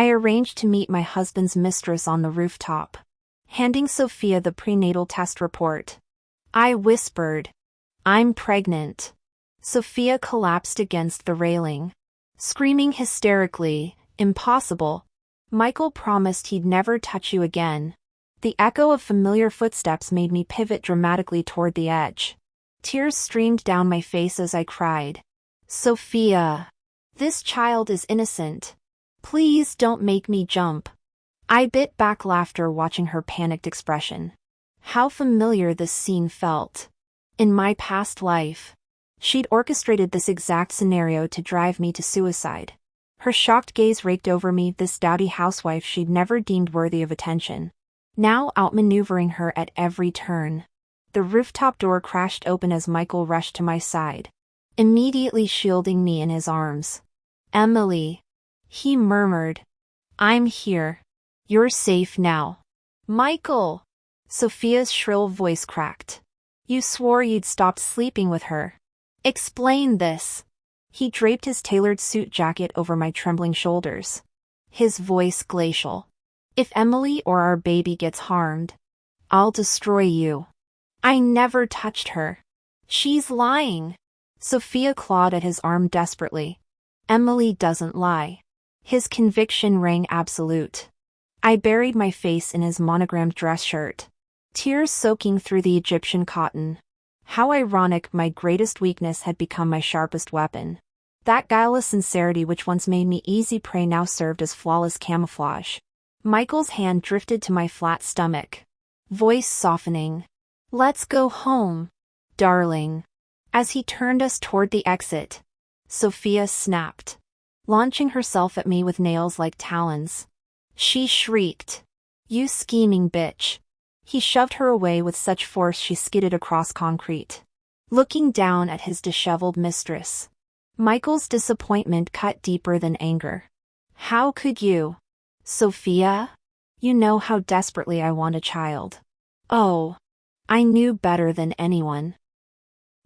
I arranged to meet my husband's mistress on the rooftop, handing Sophia the prenatal test report. I whispered, "I'm pregnant." Sophia collapsed against the railing, screaming hysterically, "Impossible. Michael promised he'd never touch you again." The echo of familiar footsteps made me pivot dramatically toward the edge. Tears streamed down my face as I cried, "Sophia, this child is innocent. Please don't make me jump." I bit back laughter watching her panicked expression. How familiar this scene felt. In my past life, she'd orchestrated this exact scenario to drive me to suicide. Her shocked gaze raked over me, this dowdy housewife she'd never deemed worthy of attention, now outmaneuvering her at every turn. The rooftop door crashed open as Michael rushed to my side, immediately shielding me in his arms. "Emily," he murmured. "I'm here. You're safe now." "Michael!" Sophia's shrill voice cracked. "You swore you'd stopped sleeping with her. Explain this." He draped his tailored suit jacket over my trembling shoulders, his voice glacial. "If Emily or our baby gets harmed, I'll destroy you." "I never touched her. She's lying." Sophia clawed at his arm desperately. "Emily doesn't lie." His conviction rang absolute. I buried my face in his monogrammed dress shirt, tears soaking through the Egyptian cotton. How ironic, my greatest weakness had become my sharpest weapon. That guileless sincerity which once made me easy prey now served as flawless camouflage. Michael's hand drifted to my flat stomach, voice softening. "Let's go home, darling." As he turned us toward the exit, Sophia snapped, launching herself at me with nails like talons. She shrieked, "You scheming bitch." He shoved her away with such force she skidded across concrete, looking down at his disheveled mistress. Michael's disappointment cut deeper than anger. "How could you? Sophia? You know how desperately I want a child." "Oh, I knew better than anyone."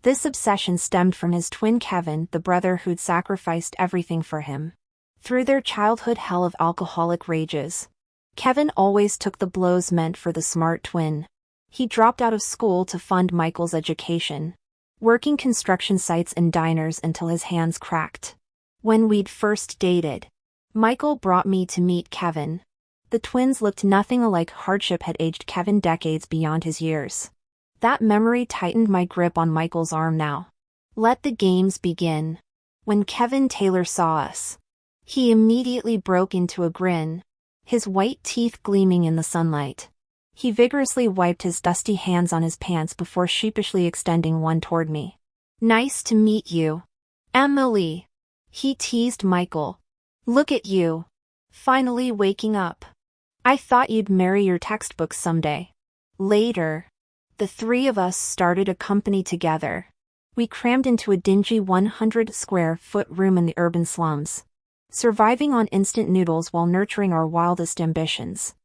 This obsession stemmed from his twin Kevin, the brother who'd sacrificed everything for him. Through their childhood hell of alcoholic rages, Kevin always took the blows meant for the smart twin. He dropped out of school to fund Michael's education, working construction sites and diners until his hands cracked. When we'd first dated, Michael brought me to meet Kevin. The twins looked nothing alike. Hardship had aged Kevin decades beyond his years. That memory tightened my grip on Michael's arm now. Let the games begin. When Kevin Taylor saw us, he immediately broke into a grin, his white teeth gleaming in the sunlight. He vigorously wiped his dusty hands on his pants before sheepishly extending one toward me. "Nice to meet you, Emily," he teased Michael. "Look at you, finally waking up. I thought you'd marry your textbooks someday." Later, the three of us started a company together. We crammed into a dingy 100-square-foot room in the urban slums, surviving on instant noodles while nurturing our wildest ambitions.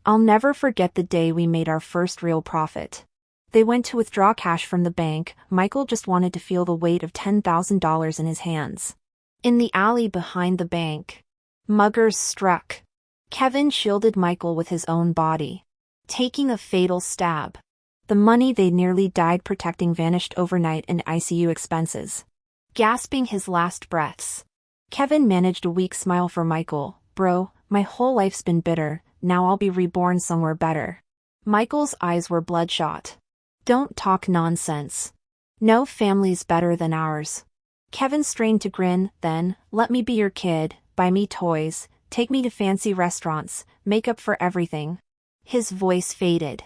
I'll never forget the day we made our first real profit. They went to withdraw cash from the bank. Michael just wanted to feel the weight of $10,000 in his hands. In the alley behind the bank, muggers struck. Kevin shielded Michael with his own body, taking a fatal stab. The money they nearly died protecting vanished overnight in ICU expenses. Gasping his last breaths, Kevin managed a weak smile for Michael. "Bro, my whole life's been bitter, now I'll be reborn somewhere better." Michael's eyes were bloodshot. "Don't talk nonsense. No family's better than ours." Kevin strained to grin. "Then, let me be your kid, buy me toys, take me to fancy restaurants, make up for everything." His voice faded.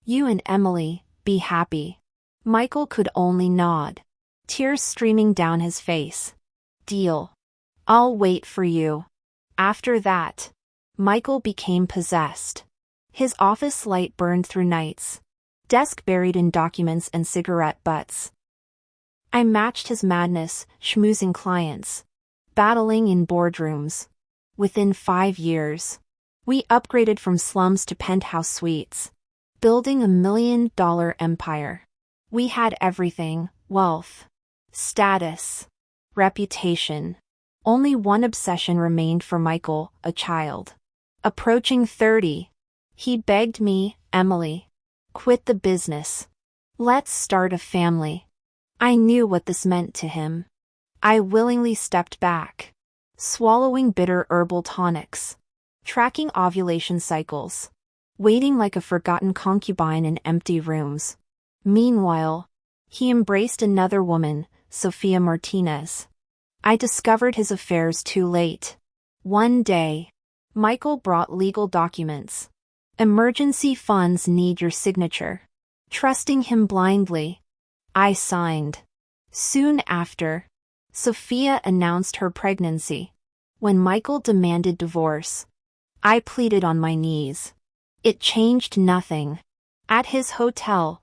"You and Emily, be happy." Michael could only nod, tears streaming down his face. "Deal. I'll wait for you." After that, Michael became possessed. His office light burned through nights, desk buried in documents and cigarette butts. I matched his madness, schmoozing clients, battling in boardrooms. Within 5 years, we upgraded from slums to penthouse suites, building $1 million empire. We had everything: wealth, status, reputation. Only one obsession remained for Michael, a child. Approaching 30, he begged me, "Emily, quit the business. Let's start a family." I knew what this meant to him. I willingly stepped back, swallowing bitter herbal tonics, tracking ovulation cycles, waiting like a forgotten concubine in empty rooms. Meanwhile, he embraced another woman, Sophia Martinez. I discovered his affairs too late. One day, Michael brought legal documents. "Emergency funds need your signature." Trusting him blindly, I signed. Soon after, Sophia announced her pregnancy. When Michael demanded divorce, I pleaded on my knees. It changed nothing. At his hotel,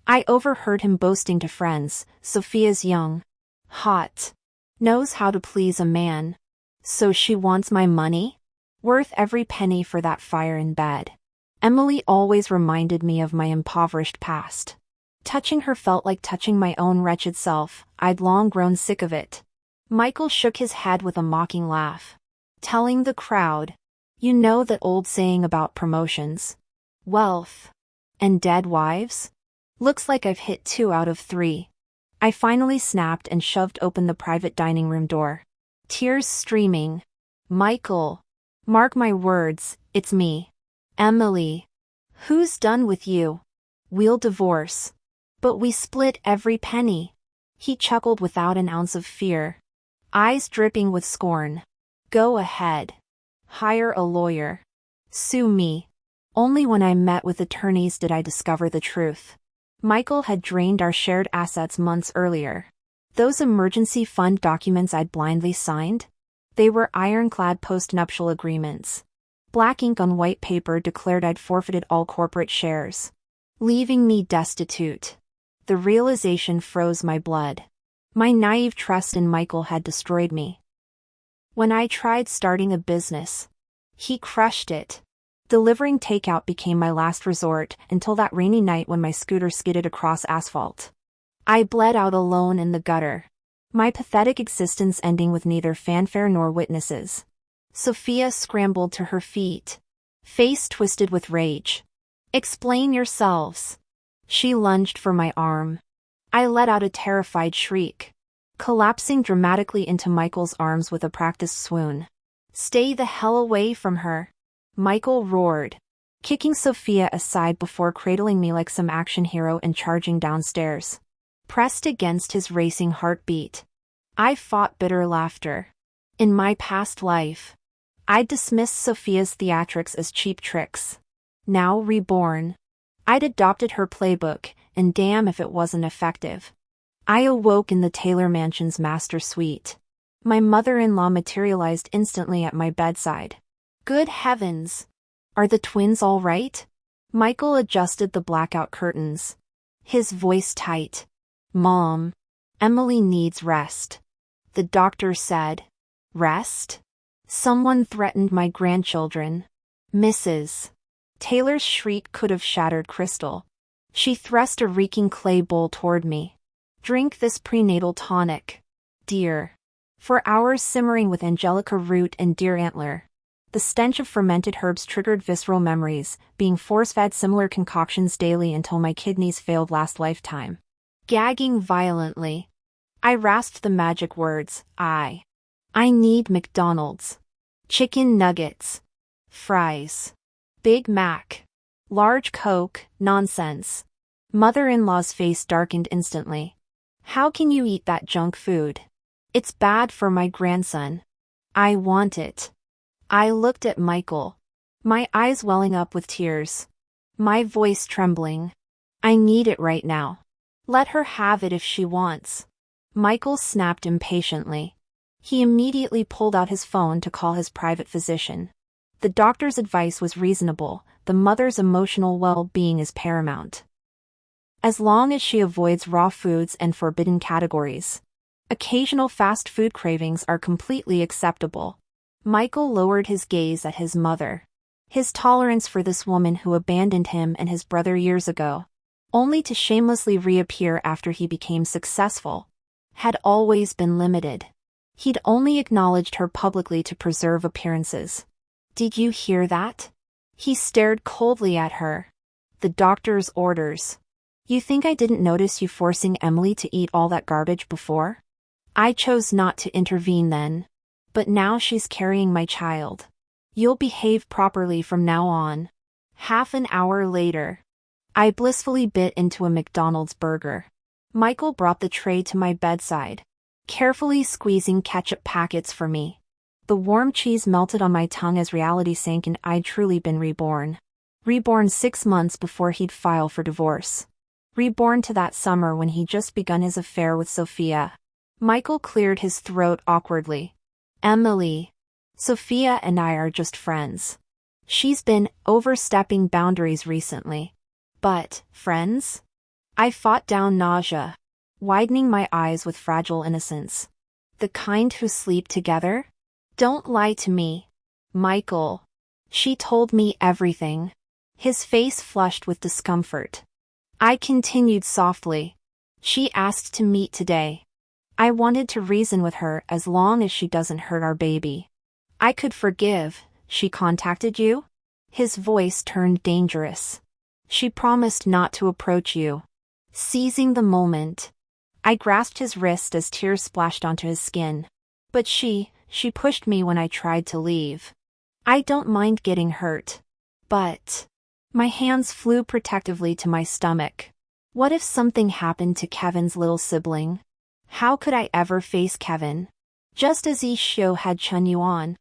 I overheard him boasting to friends, "Sophia's young, hot, knows how to please a man. So she wants my money? Worth every penny for that fire in bed." Emily always reminded me of my impoverished past. Touching her felt like touching my own wretched self. I'd long grown sick of it. Michael shook his head with a mocking laugh, telling the crowd, "You know that old saying about promotions, wealth, and dead wives? Looks like I've hit 2 out of 3. I finally snapped and shoved open the private dining room door. Tears streaming. "Michael, mark my words, it's me. Emily. Who's done with you? We'll divorce. But we split every penny." He chuckled without an ounce of fear, eyes dripping with scorn. "Go ahead. Hire a lawyer. Sue me." Only when I met with attorneys did I discover the truth. Michael had drained our shared assets months earlier. Those emergency fund documents I'd blindly signed? They were ironclad postnuptial agreements. Black ink on white paper declared I'd forfeited all corporate shares, leaving me destitute. The realization froze my blood. My naive trust in Michael had destroyed me. When I tried starting a business, he crushed it. Delivering takeout became my last resort until that rainy night when my scooter skidded across asphalt. I bled out alone in the gutter, my pathetic existence ending with neither fanfare nor witnesses. Sophia scrambled to her feet, face twisted with rage. "Explain yourselves." She lunged for my arm. I let out a terrified shriek, collapsing dramatically into Michael's arms with a practiced swoon. "Stay the hell away from her," Michael roared, kicking Sophia aside before cradling me like some action hero and charging downstairs. Pressed against his racing heartbeat, I fought bitter laughter. In my past life, I'd dismissed Sophia's theatrics as cheap tricks. Now reborn, I'd adopted her playbook, and damn if it wasn't effective. I awoke in the Taylor Mansion's master suite. My mother-in-law materialized instantly at my bedside. "Good heavens! Are the twins all right?" Michael adjusted the blackout curtains, his voice tight. "Mom, Emily needs rest. The doctor said." "Rest?" "Someone threatened my grandchildren." Mrs. Taylor's shriek could have shattered crystal. She thrust a reeking clay bowl toward me. "Drink this prenatal tonic, dear." For hours simmering with angelica root and deer antler, the stench of fermented herbs triggered visceral memories, being force-fed similar concoctions daily until my kidneys failed last lifetime. Gagging violently, I rasped the magic words, I need McDonald's. Chicken nuggets. Fries. Big Mac. Large Coke, nonsense. Mother-in-law's face darkened instantly. "How can you eat that junk food? It's bad for my grandson. I want it." I looked at Michael, my eyes welling up with tears, my voice trembling. "I need it right now. Let her have it if she wants." Michael snapped impatiently. He immediately pulled out his phone to call his private physician. The doctor's advice was reasonable. The mother's emotional well-being is paramount. As long as she avoids raw foods and forbidden categories, occasional fast food cravings are completely acceptable. Michael lowered his gaze at his mother. His tolerance for this woman who abandoned him and his brother years ago, only to shamelessly reappear after he became successful, had always been limited. He'd only acknowledged her publicly to preserve appearances. Did you hear that? He stared coldly at her. The doctor's orders. You think I didn't notice you forcing Emily to eat all that garbage before? I chose not to intervene then. But now she's carrying my child. You'll behave properly from now on. Half an hour later, I blissfully bit into a McDonald's burger. Michael brought the tray to my bedside, carefully squeezing ketchup packets for me. The warm cheese melted on my tongue as reality sank and I'd truly been reborn. Reborn 6 months before he'd file for divorce. Reborn to that summer when he'd just begun his affair with Sophia. Michael cleared his throat awkwardly. Emily. Sophia and I are just friends. She's been overstepping boundaries recently. But, friends? I fought down nausea, widening my eyes with fragile innocence. The kind who sleep together? Don't lie to me, Michael. She told me everything. His face flushed with discomfort. I continued softly. She asked to meet today. I wanted to reason with her as long as she doesn't hurt our baby. I could forgive. She contacted you? His voice turned dangerous. She promised not to approach you. Seizing the moment, I grasped his wrist as tears splashed onto his skin. But she pushed me when I tried to leave. I don't mind getting hurt. But my hands flew protectively to my stomach. What if something happened to Kevin's little sibling? How could I ever face Kevin? Just as Ishio had Chun Yuan,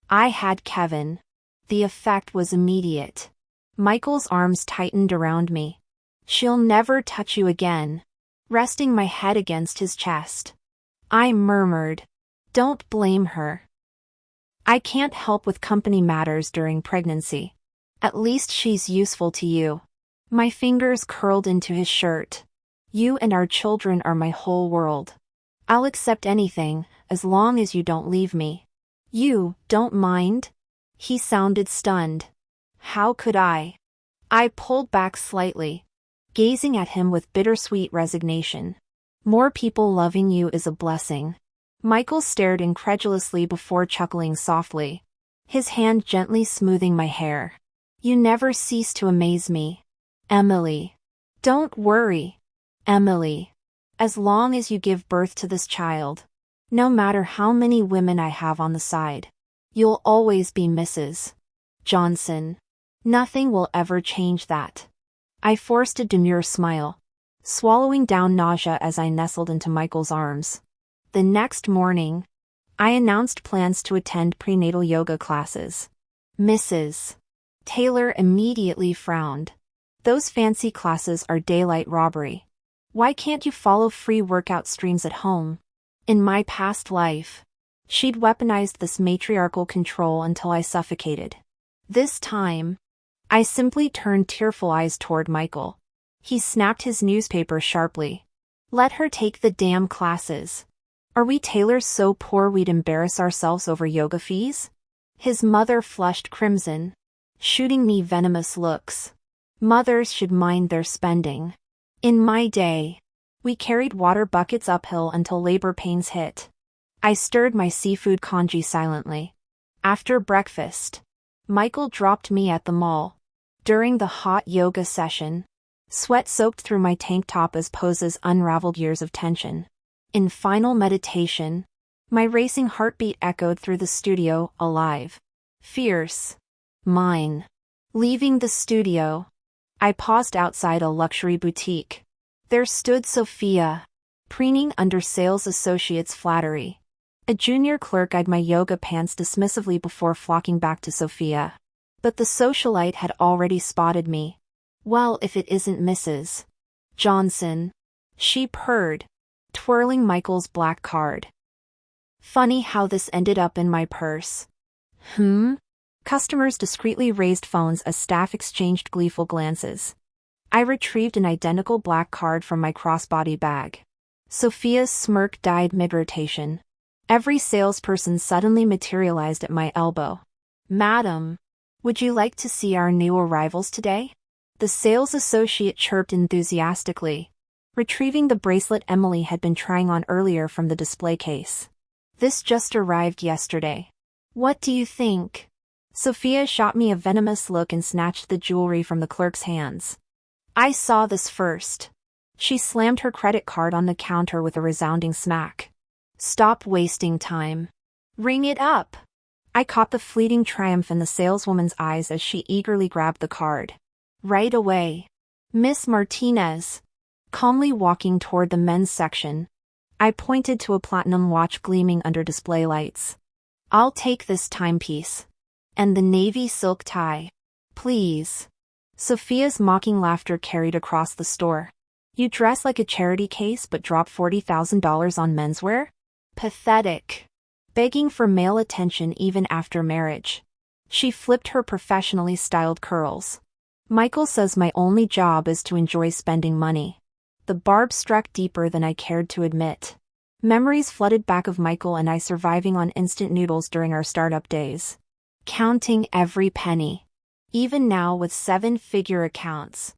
I had Kevin. The effect was immediate. Michael's arms tightened around me. She'll never touch you again. Resting my head against his chest, I murmured, don't blame her. I can't help with company matters during pregnancy. At least she's useful to you. My fingers curled into his shirt. You and our children are my whole world. I'll accept anything, as long as you don't leave me. You don't mind? He sounded stunned. How could I? I pulled back slightly, gazing at him with bittersweet resignation. More people loving you is a blessing. Michael stared incredulously before chuckling softly, his hand gently smoothing my hair. You never cease to amaze me, Emily. Don't worry, Emily. As long as you give birth to this child, no matter how many women I have on the side, you'll always be Mrs. Johnson. Nothing will ever change that. I forced a demure smile, swallowing down nausea as I nestled into Michael's arms. The next morning, I announced plans to attend prenatal yoga classes. Mrs. Taylor immediately frowned. Those fancy classes are daylight robbery. Why can't you follow free workout streams at home? In my past life, she'd weaponized this matriarchal control until I suffocated. This time, I simply turned tearful eyes toward Michael. He snapped his newspaper sharply. Let her take the damn classes. Are we Taylors so poor we'd embarrass ourselves over yoga fees? His mother flushed crimson, shooting me venomous looks. Mothers should mind their spending. In my day, we carried water buckets uphill until labor pains hit. I stirred my seafood congee silently. After breakfast, Michael dropped me at the mall. During the hot yoga session, sweat soaked through my tank top as poses unraveled years of tension. In final meditation, my racing heartbeat echoed through the studio, alive. Fierce. Mine. Leaving the studio, I paused outside a luxury boutique. There stood Sophia, preening under sales associates' flattery. A junior clerk eyed my yoga pants dismissively before flocking back to Sophia. But the socialite had already spotted me. Well, if it isn't Mrs. Johnson, she purred, twirling Michael's black card. Funny how this ended up in my purse. Customers discreetly raised phones as staff exchanged gleeful glances. I retrieved an identical black card from my crossbody bag. Sophia's smirk died mid-rotation. Every salesperson suddenly materialized at my elbow. Madam, would you like to see our new arrivals today? The sales associate chirped enthusiastically, retrieving the bracelet Emily had been trying on earlier from the display case. This just arrived yesterday. What do you think? Sophia shot me a venomous look and snatched the jewelry from the clerk's hands. I saw this first. She slammed her credit card on the counter with a resounding smack. Stop wasting time. Ring it up. I caught the fleeting triumph in the saleswoman's eyes as she eagerly grabbed the card. Right away. Miss Martinez. Calmly walking toward the men's section, I pointed to a platinum watch gleaming under display lights. I'll take this timepiece. And the navy silk tie. Please. Sophia's mocking laughter carried across the store. You dress like a charity case but drop $40,000 on menswear? Pathetic. Begging for male attention even after marriage. She flipped her professionally styled curls. Michael says my only job is to enjoy spending money. The barb struck deeper than I cared to admit. Memories flooded back of Michael and I surviving on instant noodles during our startup days. Counting every penny. Even now with 7-figure accounts.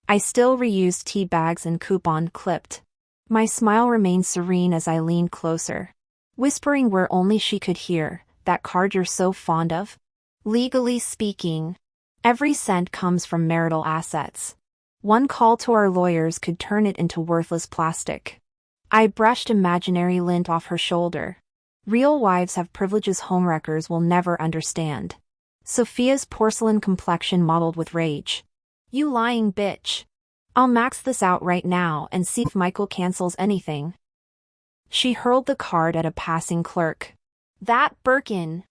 I still reused tea bags and coupon clipped. My smile remained serene as I leaned closer. Whispering where only she could hear, that card you're so fond of? Legally speaking, every cent comes from marital assets. One call to our lawyers could turn it into worthless plastic. I brushed imaginary lint off her shoulder. Real wives have privileges homewreckers will never understand. Sophia's porcelain complexion mottled with rage. You lying bitch. I'll max this out right now and see if Michael cancels anything. She hurled the card at a passing clerk. That Birkin.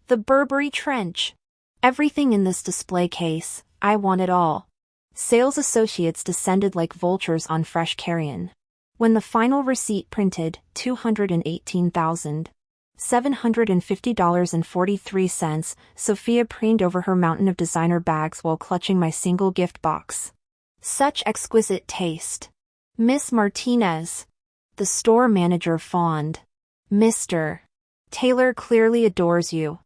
The Burberry trench. Everything in this display case, I want it all. Sales associates descended like vultures on fresh carrion. When the final receipt printed, $218,750.43, Sophia preened over her mountain of designer bags while clutching my single gift box. Such exquisite taste. Miss Martinez. The store manager fawned. Mr. Taylor clearly adores you.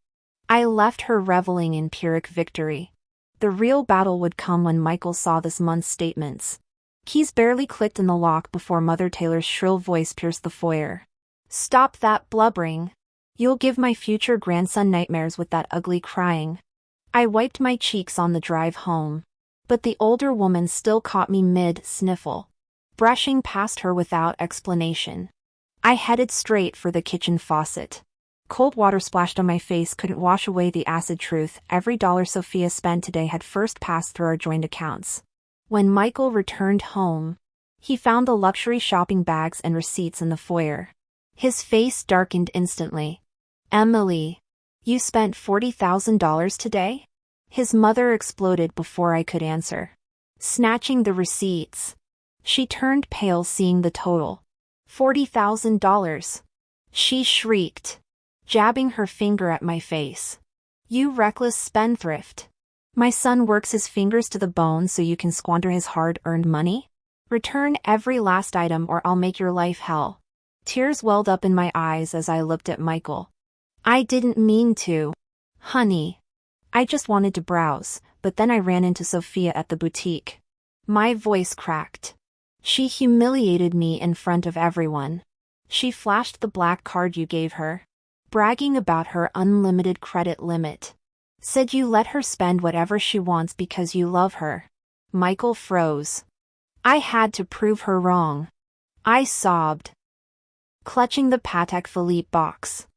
I left her reveling in Pyrrhic victory. The real battle would come when Michael saw this month's statements. Keys barely clicked in the lock before Mother Taylor's shrill voice pierced the foyer. Stop that blubbering. You'll give my future grandson nightmares with that ugly crying. I wiped my cheeks on the drive home. But the older woman still caught me mid-sniffle. Brushing past her without explanation. I headed straight for the kitchen faucet. Cold water splashed on my face couldn't wash away the acid truth. Every dollar Sophia spent today had first passed through our joint accounts. When Michael returned home, he found the luxury shopping bags and receipts in the foyer. His face darkened instantly. Emily, you spent $40,000 today? His mother exploded before I could answer. Snatching the receipts. She turned pale seeing the total. $40,000. She shrieked, jabbing her finger at my face. You reckless spendthrift. My son works his fingers to the bone so you can squander his hard-earned money? Return every last item or I'll make your life hell. Tears welled up in my eyes as I looked at Michael. I didn't mean to. Honey. I just wanted to browse, but then I ran into Sophia at the boutique. My voice cracked. She humiliated me in front of everyone. She flashed the black card you gave her, bragging about her unlimited credit limit. Said you let her spend whatever she wants because you love her. Michael froze. I had to prove her wrong. I sobbed, clutching the Patek Philippe box.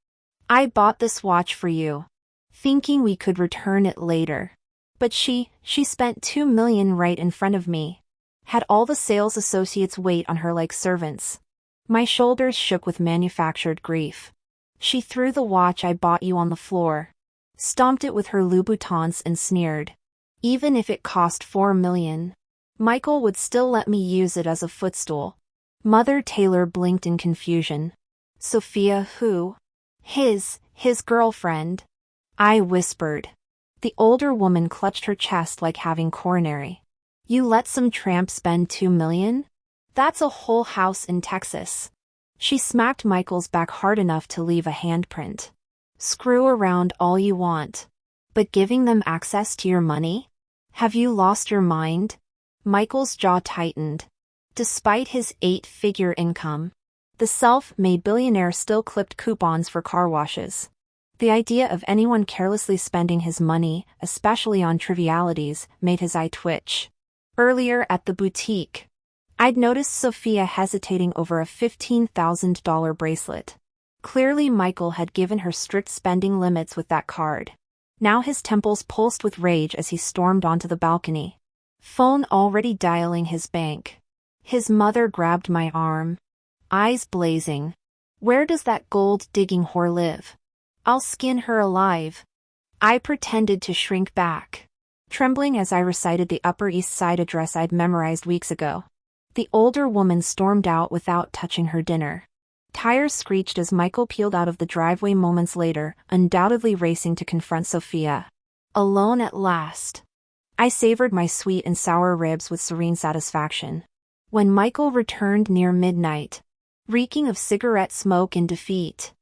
I bought this watch for you, thinking we could return it later. But she spent $2 million right in front of me. Had all the sales associates wait on her like servants. My shoulders shook with manufactured grief. She threw the watch I bought you on the floor, stomped it with her Louboutins and sneered. Even if it cost $4 million, Michael would still let me use it as a footstool. Mother Taylor blinked in confusion. Sophia who? His girlfriend. I whispered. The older woman clutched her chest like having coronary. You let some tramp spend $2 million? That's a whole house in Texas. She smacked Michael's back hard enough to leave a handprint. Screw around all you want. But giving them access to your money? Have you lost your mind? Michael's jaw tightened. Despite his 8-figure income, The self-made billionaire still clipped coupons for car washes. The idea of anyone carelessly spending his money, especially on trivialities, made his eye twitch. Earlier at the boutique, I'd noticed Sophia hesitating over a $15,000 bracelet. Clearly Michael had given her strict spending limits with that card. Now his temples pulsed with rage as he stormed onto the balcony. Phone already dialing his bank. His mother grabbed my arm, eyes blazing. "Where does that gold-digging whore live? I'll skin her alive." I pretended to shrink back, trembling as I recited the Upper East Side address I'd memorized weeks ago. The older woman stormed out without touching her dinner. Tires screeched as Michael peeled out of the driveway moments later, undoubtedly racing to confront Sophia. Alone at last. I savored my sweet and sour ribs with serene satisfaction. When Michael returned near midnight, reeking of cigarette smoke and defeat,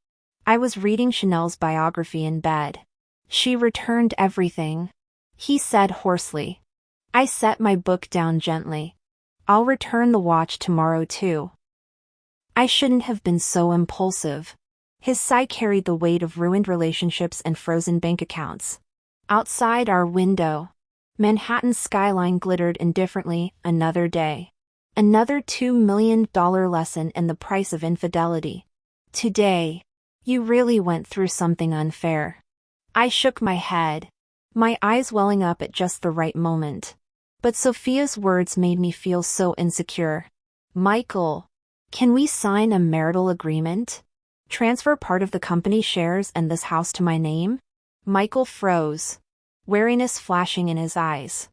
I was reading Chanel's biography in bed. "She returned everything," he said hoarsely. I set my book down gently. "I'll return the watch tomorrow too." I shouldn't have been so impulsive. His sigh carried the weight of ruined relationships and frozen bank accounts. Outside our window, Manhattan's skyline glittered indifferently. Another day. Another $2 million lesson in the price of infidelity. "Today, you really went through something unfair." I shook my head, my eyes welling up at just the right moment. But Sophia's words made me feel so insecure. "Michael, can we sign a marital agreement? Transfer part of the company shares and this house to my name?" Michael froze, wariness flashing in his eyes.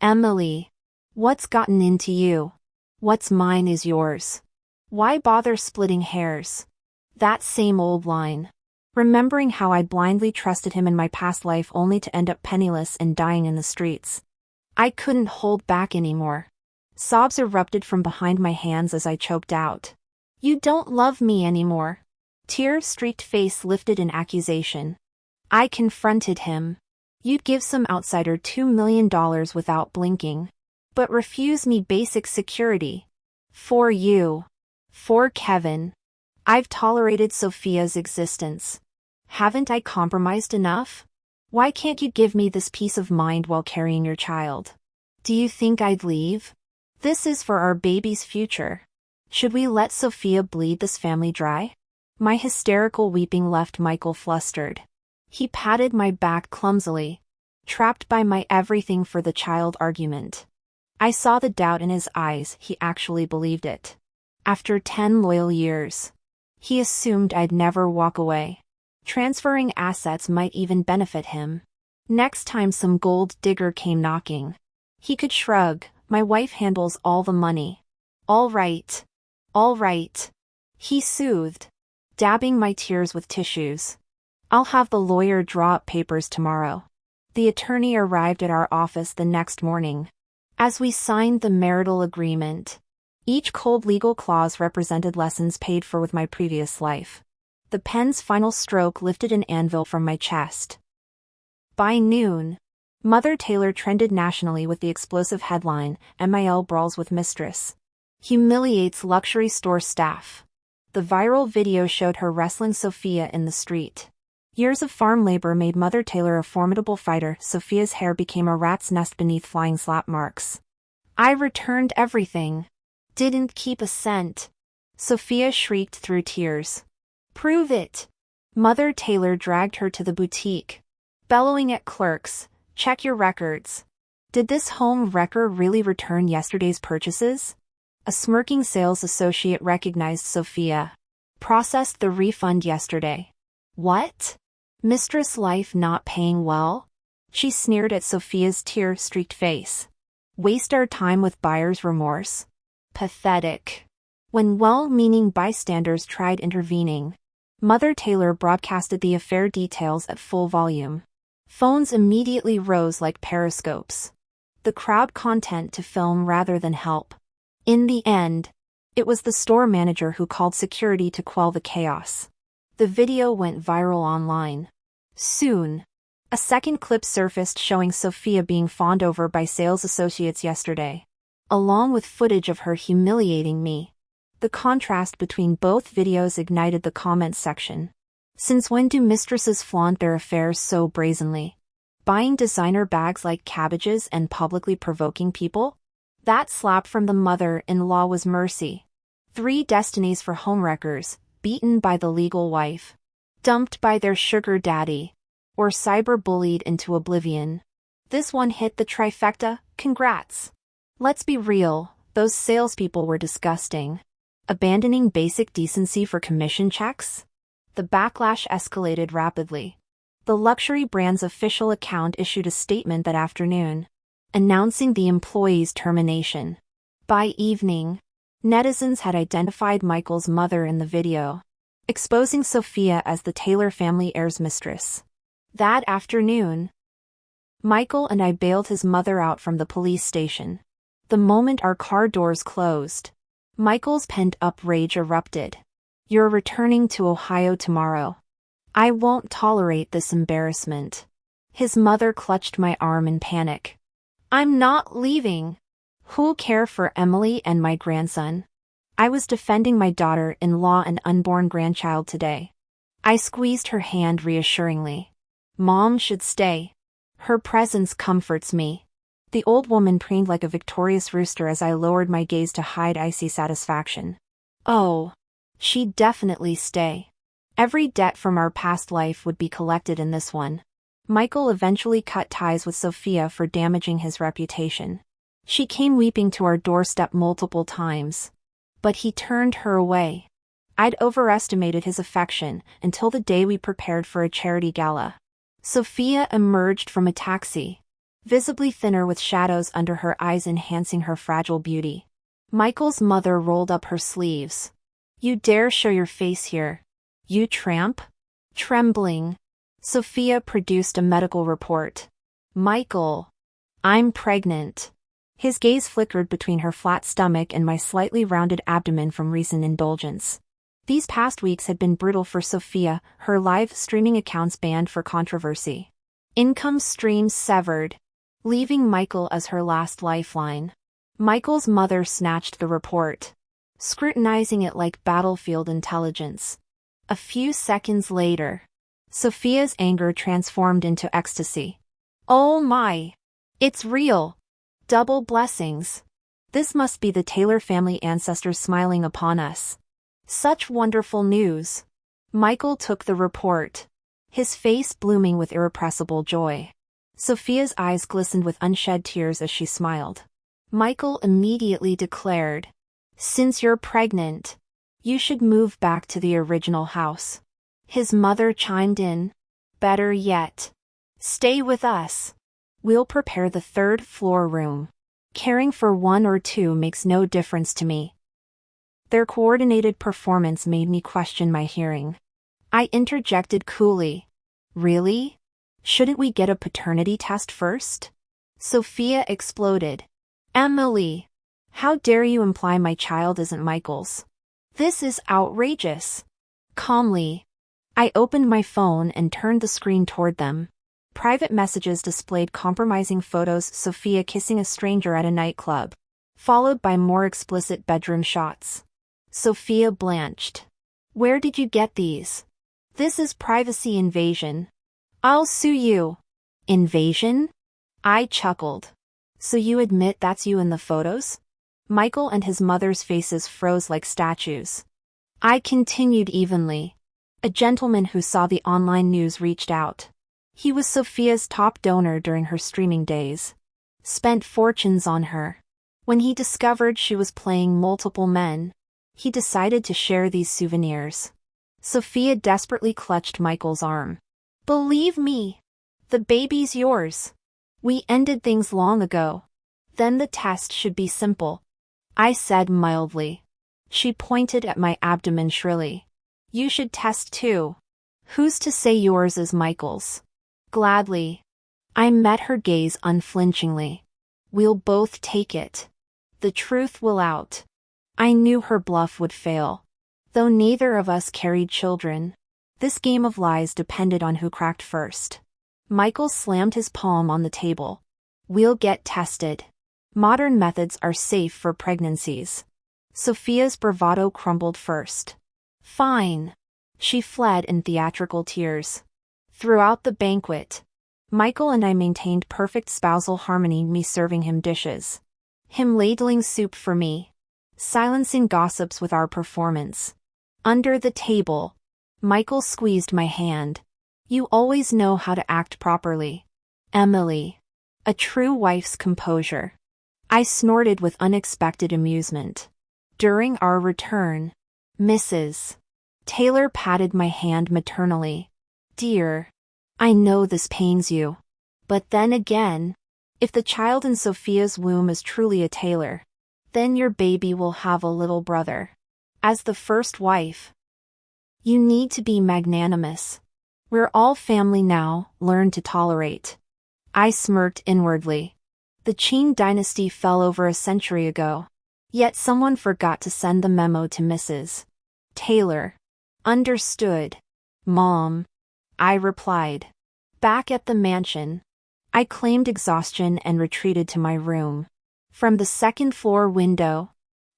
"Emily, what's gotten into you? What's mine is yours. Why bother splitting hairs?" That same old line. Remembering how I blindly trusted him in my past life only to end up penniless and dying in the streets. I couldn't hold back anymore. Sobs erupted from behind my hands as I choked out. "You don't love me anymore." Tear-streaked face lifted in accusation. I confronted him. "You'd give some outsider $2 million without blinking, but refuse me basic security. For you. For Kevin. I've tolerated Sophia's existence. Haven't I compromised enough? Why can't you give me this peace of mind while carrying your child? Do you think I'd leave? This is for our baby's future. Should we let Sophia bleed this family dry?" My hysterical weeping left Michael flustered. He patted my back clumsily, trapped by my everything for the child argument. I saw the doubt in his eyes. He actually believed it. After 10 loyal years, he assumed I'd never walk away. Transferring assets might even benefit him. Next time some gold digger came knocking, he could shrug. "My wife handles all the money." All right. All right. He soothed, dabbing my tears with tissues. "I'll have the lawyer draw up papers tomorrow." The attorney arrived at our office the next morning. As we signed the marital agreement, each cold legal clause represented lessons paid for with my previous life. The pen's final stroke lifted an anvil from my chest. By noon, Mother Taylor trended nationally with the explosive headline, "MIL Brawls with Mistress. Humiliates Luxury Store Staff." The viral video showed her wrestling Sophia in the street. Years of farm labor made Mother Taylor a formidable fighter. Sophia's hair became a rat's nest beneath flying slap marks. "I returned everything. Didn't keep a cent." Sophia shrieked through tears. "Prove it." Mother Taylor dragged her to the boutique, bellowing at clerks, "Check your records. Did this home wrecker really return yesterday's purchases?" A smirking sales associate recognized Sophia. "Processed the refund yesterday." "What? Mistress life not paying well?" She sneered at Sophia's tear-streaked face. "Waste our time with buyer's remorse? Pathetic." When well-meaning bystanders tried intervening, Mother Taylor broadcasted the affair details at full volume. Phones immediately rose like periscopes. The crowd content to film rather than help. In the end, it was the store manager who called security to quell the chaos. The video went viral online. Soon, a second clip surfaced showing Sophia being fawned over by sales associates yesterday, along with footage of her humiliating me. The contrast between both videos ignited the comments section. Since when do mistresses flaunt their affairs so brazenly? Buying designer bags like cabbages and publicly provoking people? That slap from the mother-in-law was mercy. 3 destinies for homewreckers, beaten by the legal wife, dumped by their sugar daddy, or cyber-bullied into oblivion. This one hit the trifecta. Congrats. Let's be real, those salespeople were disgusting. Abandoning basic decency for commission checks? The backlash escalated rapidly. The luxury brand's official account issued a statement that afternoon, announcing the employee's termination. By evening, netizens had identified Michael's mother in the video, exposing Sophia as the Taylor family heir's mistress. That afternoon, Michael and I bailed his mother out from the police station. The moment our car doors closed, Michael's pent-up rage erupted. You're returning to Ohio tomorrow. I won't tolerate this embarrassment. His mother clutched my arm in panic. I'm not leaving. Who'll care for Emily and my grandson? I was defending my daughter-in-law and unborn grandchild today. I squeezed her hand reassuringly. Mom should stay. Her presence comforts me. The old woman preened like a victorious rooster as I lowered my gaze to hide icy satisfaction. Oh, she'd definitely stay. Every debt from our past life would be collected in this one. Michael eventually cut ties with Sophia for damaging his reputation. She came weeping to our doorstep multiple times. But he turned her away. I'd overestimated his affection until the day we prepared for a charity gala. Sophia emerged from a taxi, visibly thinner with shadows under her eyes enhancing her fragile beauty. Michael's mother rolled up her sleeves. You dare show your face here, you tramp? Trembling, Sophia produced a medical report. Michael, I'm pregnant. His gaze flickered between her flat stomach and my slightly rounded abdomen from recent indulgence. These past weeks had been brutal for Sophia, her live streaming accounts banned for controversy. Income streams severed, leaving Michael as her last lifeline. Michael's mother snatched the report, scrutinizing it like battlefield intelligence. A few seconds later, Sophia's anger transformed into ecstasy. Oh my! It's real! Double blessings. This must be the Taylor family ancestors smiling upon us. Such wonderful news. Michael took the report, his face blooming with irrepressible joy. Sophia's eyes glistened with unshed tears as she smiled. Michael immediately declared, Since you're pregnant, you should move back to the original house. His mother chimed in, Better yet, stay with us. We'll prepare the 3rd floor room. Caring for 1 or 2 makes no difference to me. Their coordinated performance made me question my hearing. I interjected coolly. Really? Shouldn't we get a paternity test first? Sophia exploded. Emily, how dare you imply my child isn't Michael's? This is outrageous. Calmly, I opened my phone and turned the screen toward them. Private messages displayed compromising photos: Sophia kissing a stranger at a nightclub, followed by more explicit bedroom shots. Sophia blanched. Where did you get these? This is privacy invasion. I'll sue you. Invasion? I chuckled. So you admit that's you in the photos? Michael and his mother's faces froze like statues. I continued evenly. A gentleman who saw the online news reached out. He was Sophia's top donor during her streaming days. Spent fortunes on her. When he discovered she was playing multiple men, he decided to share these souvenirs. Sophia desperately clutched Michael's arm. Believe me, the baby's yours. We ended things long ago. Then the test should be simple, I said mildly. She pointed at my abdomen shrilly. You should test too. Who's to say yours is Michael's? Gladly. I met her gaze unflinchingly. We'll both take it. The truth will out. I knew her bluff would fail. Though neither of us carried children, this game of lies depended on who cracked first. Michael slammed his palm on the table. We'll get tested. Modern methods are safe for pregnancies. Sophia's bravado crumbled first. Fine. She fled in theatrical tears. Throughout the banquet, Michael and I maintained perfect spousal harmony, me serving him dishes, him ladling soup for me, silencing gossips with our performance. Under the table, Michael squeezed my hand. You always know how to act properly, Emily. A true wife's composure. I snorted with unexpected amusement. During our return, Mrs. Taylor patted my hand maternally. Dear, I know this pains you. But then again, if the child in Sophia's womb is truly a Taylor, then your baby will have a little brother. As the first wife, you need to be magnanimous. We're all family now, learn to tolerate. I smirked inwardly. The Qing dynasty fell over a century ago. Yet someone forgot to send the memo to Mrs. Taylor. Understood, Mom. I replied. Back at the mansion, I claimed exhaustion and retreated to my room. From the second-floor window,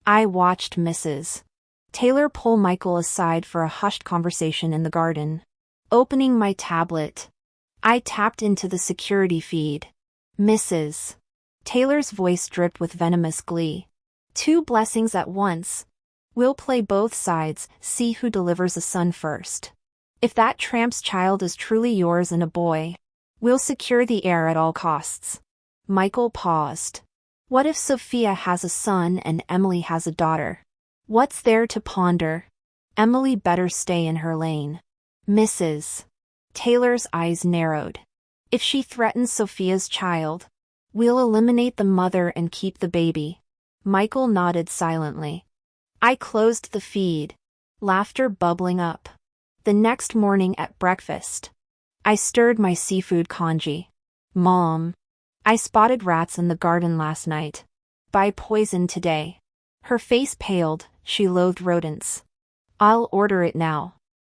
I watched Mrs. Taylor pull Michael aside for a hushed conversation in the garden. Opening my tablet, I tapped into the security feed. Mrs. Taylor's voice dripped with venomous glee. 2 blessings at once. We'll play both sides, see who delivers a son first. If that tramp's child is truly yours and a boy, we'll secure the heir at all costs. Michael paused. What if Sophia has a son and Emily has a daughter? What's there to ponder? Emily better stay in her lane. Mrs. Taylor's eyes narrowed. If she threatens Sophia's child, we'll eliminate the mother and keep the baby. Michael nodded silently. I closed the feed, laughter bubbling up. The next morning at breakfast, I stirred my seafood congee. Mom, I spotted rats in the garden last night. By poison today. Her face paled, she loathed rodents. I'll order it now.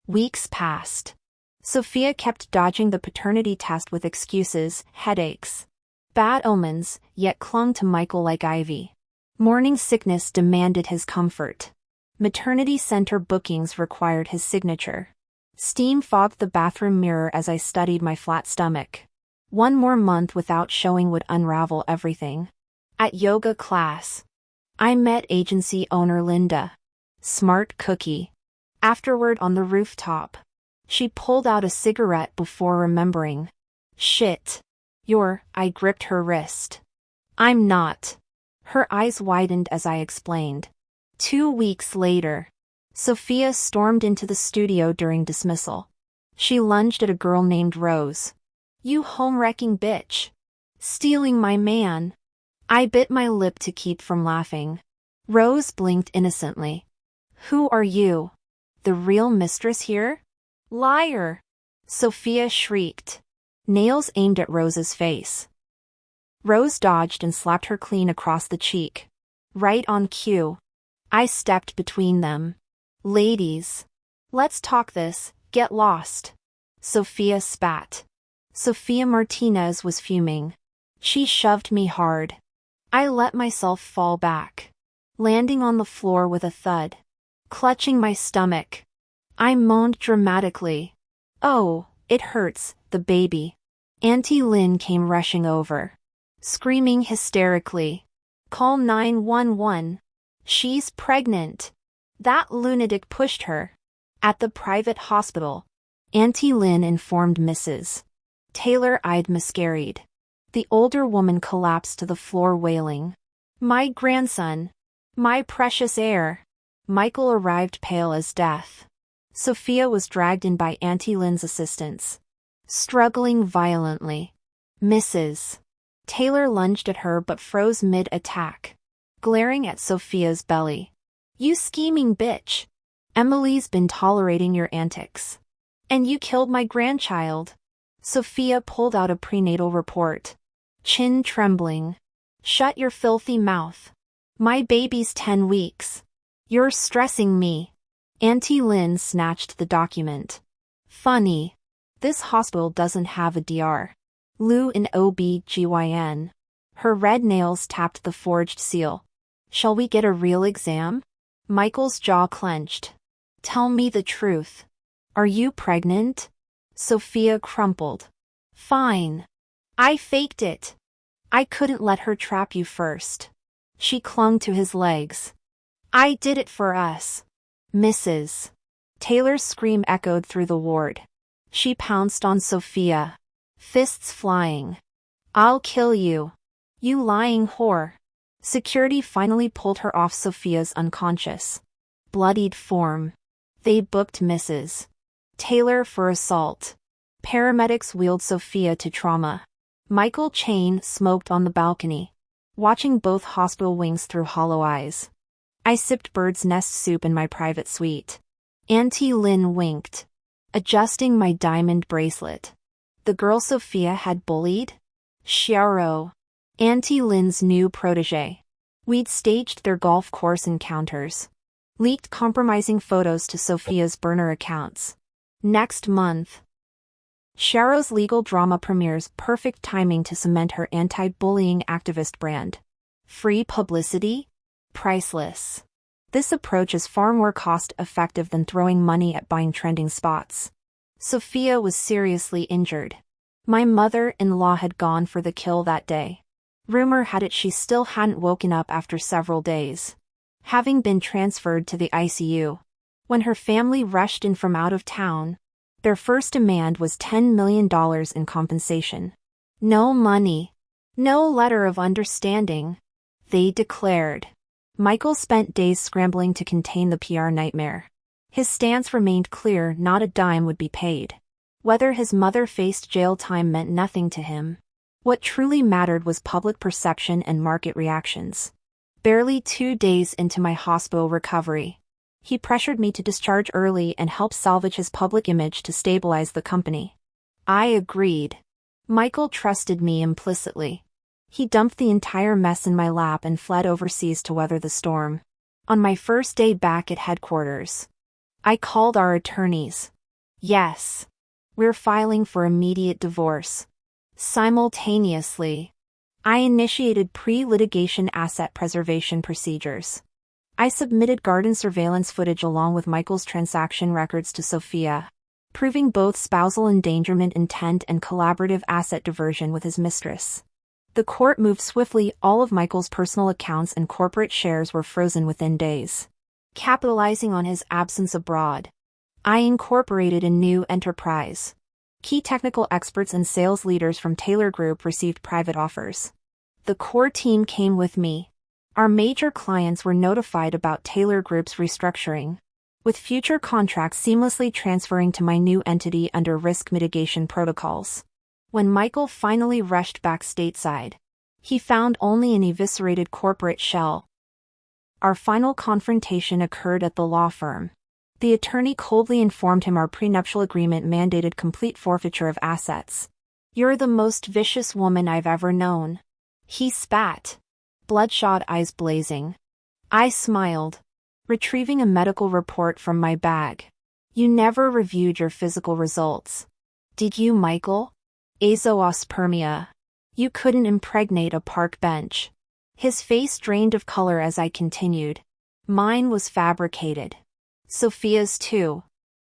Weeks passed. Sophia kept dodging the paternity test with excuses, headaches, bad omens, yet clung to Michael like ivy. Morning sickness demanded his comfort. Maternity center bookings required his signature. Steam fogged the bathroom mirror as I studied my flat stomach. 1 more month without showing would unravel everything. At yoga class, I met agency owner Linda. Smart cookie. Afterward on the rooftop, she pulled out a cigarette before remembering. Shit. I gripped her wrist. I'm not. Her eyes widened as I explained. 2 weeks later, Sophia stormed into the studio during dismissal. She lunged at a girl named Rose. You home-wrecking bitch. Stealing my man. I bit my lip to keep from laughing. Rose blinked innocently. Who are you? The real mistress here? Liar! Sophia shrieked. Nails aimed at Rose's face. Rose dodged and slapped her clean across the cheek. Right on cue. I stepped between them. Ladies, let's talk this, get lost. Sophia spat. Sophia Martinez was fuming. She shoved me hard. I let myself fall back, landing on the floor with a thud. Clutching my stomach, I moaned dramatically. Oh, it hurts, the baby. Auntie Lynn came rushing over, screaming hysterically. Call 911. She's pregnant. That lunatic pushed her. At the private hospital, Auntie Lynn informed Mrs. Taylor eyed miscarried. The older woman collapsed to the floor wailing. My grandson. My precious heir. Michael arrived pale as death. Sophia was dragged in by Auntie Lynn's assistants, struggling violently. Mrs. Taylor lunged at her but froze mid-attack, glaring at Sophia's belly. You scheming bitch. Emily's been tolerating your antics. And you killed my grandchild. Sophia pulled out a prenatal report, chin trembling. Shut your filthy mouth. My baby's 10 weeks. You're stressing me. Auntie Lynn snatched the document. Funny. This hospital doesn't have a DR. Lou in OB/GYN. Her red nails tapped the forged seal. Shall we get a real exam? Michael's jaw clenched. Tell me the truth. Are you pregnant? Sophia crumpled. Fine. I faked it. I couldn't let her trap you first. She clung to his legs. I did it for us. Mrs. Taylor's scream echoed through the ward. She pounced on Sophia. Fists flying. I'll kill you. You lying whore. Security finally pulled her off Sophia's unconscious, bloodied form. They booked Mrs. Taylor for assault. Paramedics wheeled Sophia to trauma. Michael Chain smoked on the balcony, watching both hospital wings through hollow eyes. I sipped bird's nest soup in my private suite. Auntie Lynn winked, adjusting my diamond bracelet. The girl Sophia had bullied? Xiaoro, Auntie Lynn's new protégé. We'd staged their golf course encounters. Leaked compromising photos to Sophia's burner accounts. Next month. Xiaoro's legal drama premieres, perfect timing to cement her anti-bullying activist brand. Free publicity? Priceless. This approach is far more cost-effective than throwing money at buying trending spots. Sophia was seriously injured. My mother-in-law had gone for the kill that day. Rumor had it she still hadn't woken up after several days, having been transferred to the ICU. When her family rushed in from out of town, their first demand was $10 million in compensation. No money. No letter of understanding, they declared. Michael spent days scrambling to contain the PR nightmare. His stance remained clear: not a dime would be paid. Whether his mother faced jail time meant nothing to him. What truly mattered was public perception and market reactions. Barely 2 days into my hospital recovery, he pressured me to discharge early and help salvage his public image to stabilize the company. I agreed. Michael trusted me implicitly. He dumped the entire mess in my lap and fled overseas to weather the storm. On my first day back at headquarters, I called our attorneys. Yes. We're filing for immediate divorce. Simultaneously, I initiated pre-litigation asset preservation procedures. I submitted garden surveillance footage along with Michael's transaction records to Sophia, proving both spousal endangerment intent and collaborative asset diversion with his mistress. The court moved swiftly. All of Michael's personal accounts and corporate shares were frozen within days. Capitalizing on his absence abroad, I incorporated a new enterprise. Key technical experts and sales leaders from Taylor Group received private offers. The core team came with me. Our major clients were notified about Taylor Group's restructuring, with future contracts seamlessly transferring to my new entity under risk mitigation protocols. When Michael finally rushed back stateside, he found only an eviscerated corporate shell. Our final confrontation occurred at the law firm. The attorney coldly informed him our prenuptial agreement mandated complete forfeiture of assets. You're the most vicious woman I've ever known. He spat, bloodshot eyes blazing. I smiled, retrieving a medical report from my bag. You never reviewed your physical results. Did you, Michael? Azoospermia. You couldn't impregnate a park bench. His face drained of color as I continued. Mine was fabricated. Sophia's too.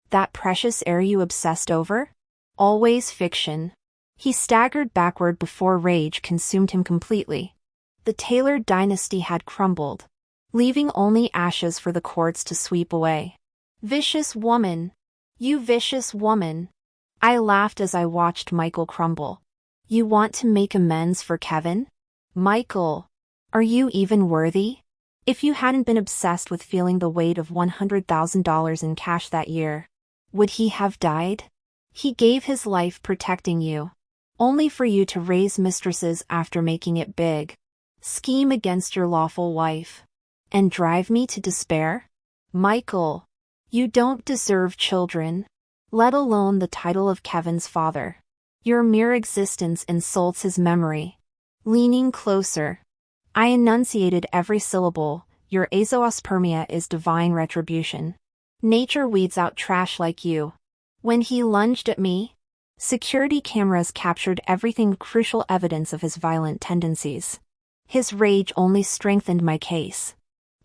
That precious air you obsessed over? Always fiction. He staggered backward before rage consumed him completely. The Taylor dynasty had crumbled, leaving only ashes for the courts to sweep away. Vicious woman. You vicious woman. I laughed as I watched Michael crumble. You want to make amends for Kevin? Michael, are you even worthy? If you hadn't been obsessed with feeling the weight of $100,000 in cash that year, would he have died? He gave his life protecting you, only for you to raise mistresses after making it big, scheme against your lawful wife, and drive me to despair? Michael, you don't deserve children, let alone the title of Kevin's father. Your mere existence insults his memory. Leaning closer, I enunciated every syllable. Your azoospermia is divine retribution. Nature weeds out trash like you. When he lunged at me, security cameras captured everything, crucial evidence of his violent tendencies. His rage only strengthened my case.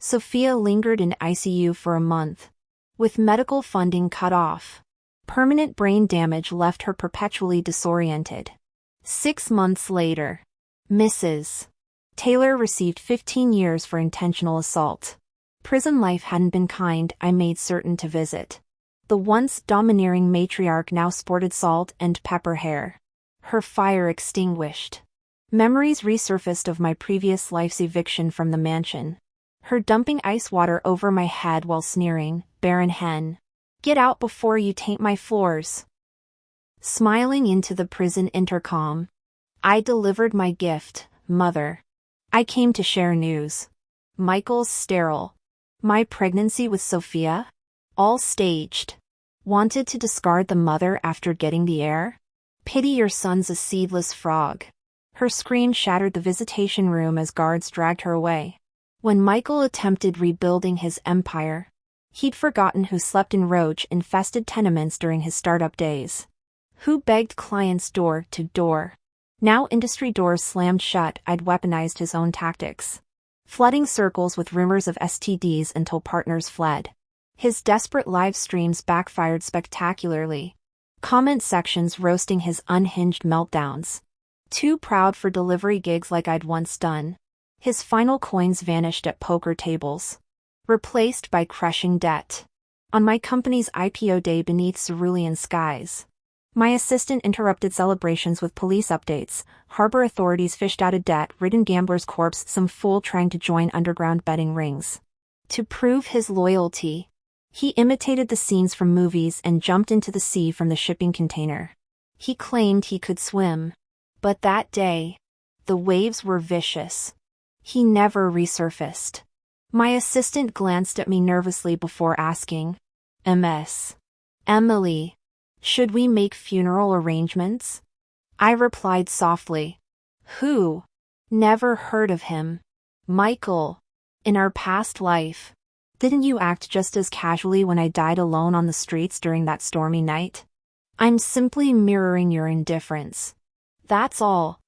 Sophia lingered in ICU for a month. With medical funding cut off, permanent brain damage left her perpetually disoriented. 6 months later, Mrs. Taylor received 15 years for intentional assault. Prison life hadn't been kind, I made certain to visit. The once domineering matriarch now sported salt and pepper hair. Her fire extinguished. Memories resurfaced of my previous life's eviction from the mansion. Her dumping ice water over my head while sneering, "Barren hen. Get out before you taint my floors." Smiling into the prison intercom, I delivered my gift, Mother. I came to share news. Michael's sterile. My pregnancy with Sophia? All staged. Wanted to discard the mother after getting the heir? Pity your son's a seedless frog. Her scream shattered the visitation room as guards dragged her away. When Michael attempted rebuilding his empire, he'd forgotten who slept in roach-infested tenements during his startup days. Who begged clients door to door. Now industry doors slammed shut, I'd weaponized his own tactics. Flooding circles with rumors of STDs until partners fled. His desperate live streams backfired spectacularly. Comment sections roasting his unhinged meltdowns. Too proud for delivery gigs like I'd once done. His final coins vanished at poker tables. Replaced by crushing debt. On my company's IPO day beneath cerulean skies. My assistant interrupted celebrations with police updates. Harbor authorities fished out a debt-ridden gambler's corpse, some fool trying to join underground betting rings. To prove his loyalty, he imitated the scenes from movies and jumped into the sea from the shipping container. He claimed he could swim. But that day, the waves were vicious. He never resurfaced. My assistant glanced at me nervously before asking, "Ms. Emily, should we make funeral arrangements?" I replied softly, "Who? Never heard of him." "Michael. In our past life. Didn't you act just as casually when I died alone on the streets during that stormy night?" "I'm simply mirroring your indifference. That's all."